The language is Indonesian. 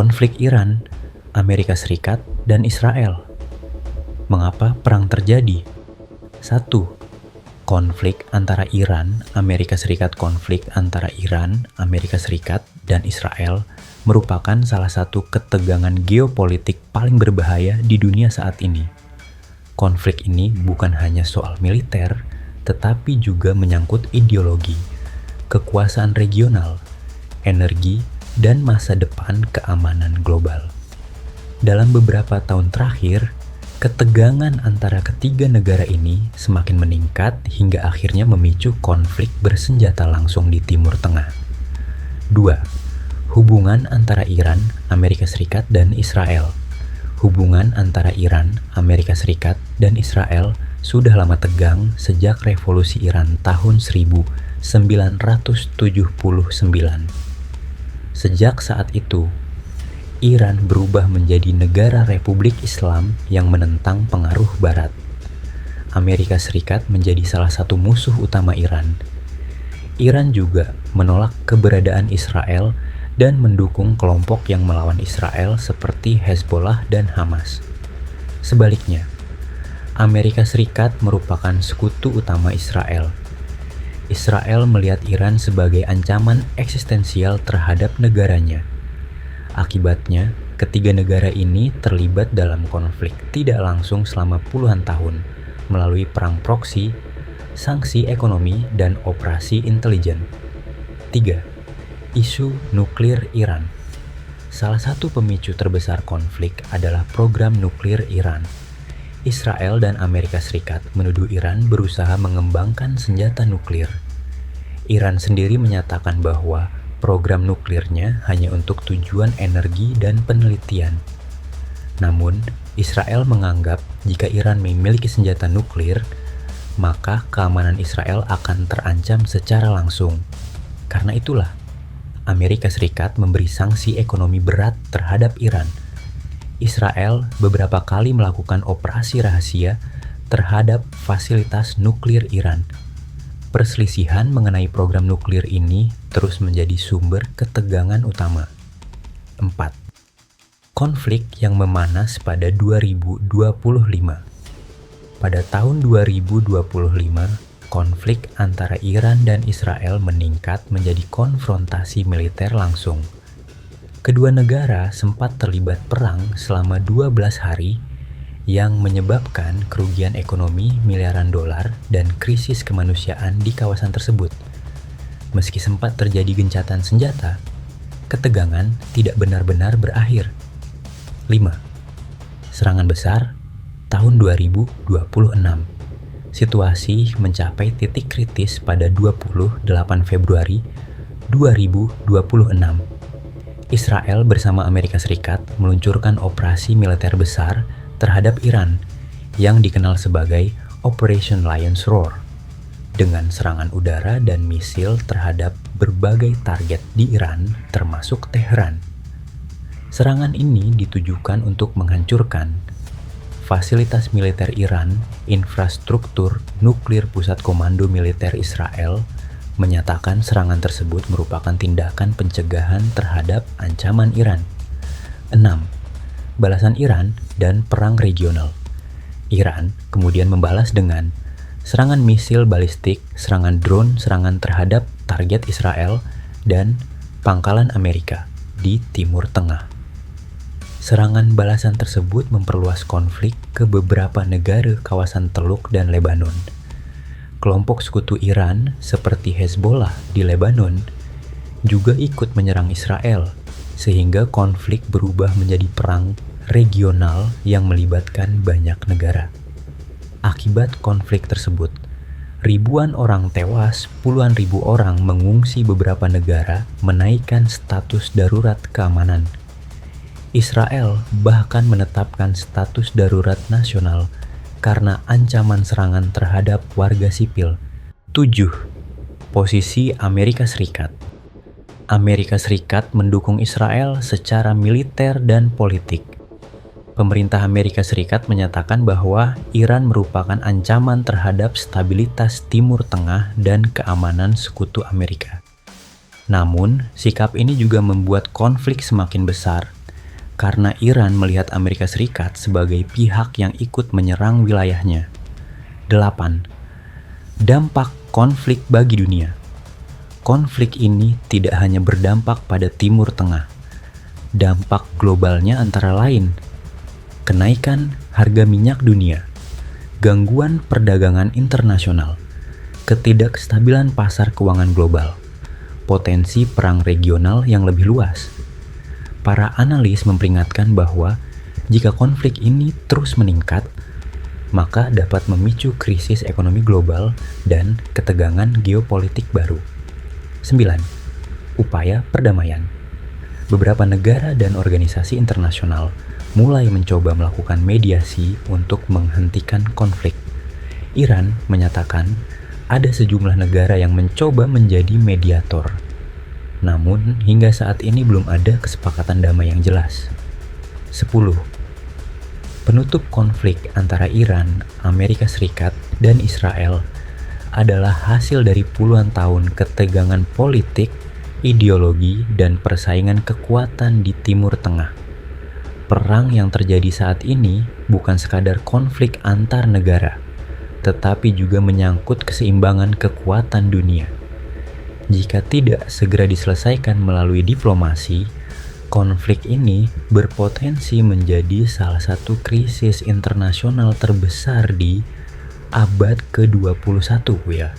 Konflik Iran, Amerika Serikat, dan Israel. Mengapa perang terjadi? 1. Konflik antara Iran, Amerika Serikat. Konflik antara Iran, Amerika Serikat, dan Israel merupakan salah satu ketegangan geopolitik paling berbahaya di dunia saat ini. Konflik ini bukan hanya soal militer, tetapi juga menyangkut ideologi, kekuasaan regional, energi, dan masa depan keamanan global. Dalam beberapa tahun terakhir, ketegangan antara ketiga negara ini semakin meningkat hingga akhirnya memicu konflik bersenjata langsung di Timur Tengah. 2. Hubungan antara Iran, Amerika Serikat, dan Israel. Hubungan antara Iran, Amerika Serikat, dan Israel sudah lama tegang sejak revolusi Iran tahun 1979. Sejak saat itu, Iran berubah menjadi negara Republik Islam yang menentang pengaruh Barat. Amerika Serikat menjadi salah satu musuh utama Iran. Iran juga menolak keberadaan Israel dan mendukung kelompok yang melawan Israel seperti Hezbollah dan Hamas. Sebaliknya, Amerika Serikat merupakan sekutu utama Israel. Israel melihat Iran sebagai ancaman eksistensial terhadap negaranya. Akibatnya, ketiga negara ini terlibat dalam konflik tidak langsung selama puluhan tahun melalui perang proksi, sanksi ekonomi, dan operasi intelijen. 3. Isu nuklir Iran. Salah satu pemicu terbesar konflik adalah program nuklir Iran. Israel dan Amerika Serikat menuduh Iran berusaha mengembangkan senjata nuklir. Iran sendiri menyatakan bahwa program nuklirnya hanya untuk tujuan energi dan penelitian. Namun, Israel menganggap jika Iran memiliki senjata nuklir, maka keamanan Israel akan terancam secara langsung. Karena itulah, Amerika Serikat memberi sanksi ekonomi berat terhadap Iran. Israel beberapa kali melakukan operasi rahasia terhadap fasilitas nuklir Iran. Perselisihan mengenai program nuklir ini terus menjadi sumber ketegangan utama. 4. Konflik yang memanas pada 2025. Pada tahun 2025, konflik antara Iran dan Israel meningkat menjadi konfrontasi militer langsung. Kedua negara sempat terlibat perang selama 12 hari yang menyebabkan kerugian ekonomi miliaran dolar dan krisis kemanusiaan di kawasan tersebut. Meski sempat terjadi gencatan senjata, ketegangan tidak benar-benar berakhir. 5. Serangan besar tahun 2026. Situasi mencapai titik kritis pada 28 Februari 2026. Israel bersama Amerika Serikat meluncurkan operasi militer besar terhadap Iran yang dikenal sebagai Operation Lion's Roar dengan serangan udara dan misil terhadap berbagai target di Iran termasuk Teheran. Serangan ini ditujukan untuk menghancurkan fasilitas militer Iran, infrastruktur nuklir. Pusat Komando Militer Israel menyatakan serangan tersebut merupakan tindakan pencegahan terhadap ancaman Iran. 6. Balasan Iran dan perang regional. Iran kemudian membalas dengan serangan misil balistik, serangan drone, serangan terhadap target Israel, dan pangkalan Amerika di Timur Tengah. Serangan balasan tersebut memperluas konflik ke beberapa negara kawasan Teluk dan Lebanon. Kelompok sekutu Iran seperti Hezbollah di Lebanon juga ikut menyerang Israel, sehingga konflik berubah menjadi perang regional yang melibatkan banyak negara. Akibat konflik tersebut, ribuan orang tewas, puluhan ribu orang mengungsi beberapa negara, menaikkan status darurat keamanan. Israel bahkan menetapkan status darurat nasional karena ancaman serangan terhadap warga sipil. 7. Posisi Amerika Serikat. Amerika Serikat mendukung Israel secara militer dan politik. Pemerintah Amerika Serikat menyatakan bahwa Iran merupakan ancaman terhadap stabilitas Timur Tengah dan keamanan sekutu Amerika. Namun, sikap ini juga membuat konflik semakin besar karena Iran melihat Amerika Serikat sebagai pihak yang ikut menyerang wilayahnya. 8. Dampak konflik bagi dunia. Konflik ini tidak hanya berdampak pada Timur Tengah. Dampak globalnya antara lain kenaikan harga minyak dunia, gangguan perdagangan internasional, ketidakstabilan pasar keuangan global, potensi perang regional yang lebih luas. Para analis memperingatkan bahwa jika konflik ini terus meningkat, maka dapat memicu krisis ekonomi global dan ketegangan geopolitik baru. 9. Upaya perdamaian. Beberapa negara dan organisasi internasional mulai mencoba melakukan mediasi untuk menghentikan konflik. Iran menyatakan ada sejumlah negara yang mencoba menjadi mediator. Namun, hingga saat ini belum ada kesepakatan damai yang jelas. 10. Penutup konflik antara Iran, Amerika Serikat, dan Israel adalah hasil dari puluhan tahun ketegangan politik, ideologi, dan persaingan kekuatan di Timur Tengah. Perang yang terjadi saat ini bukan sekadar konflik antar negara, tetapi juga menyangkut keseimbangan kekuatan dunia. Jika tidak segera diselesaikan melalui diplomasi, konflik ini berpotensi menjadi salah satu krisis internasional terbesar di abad ke-21 ya.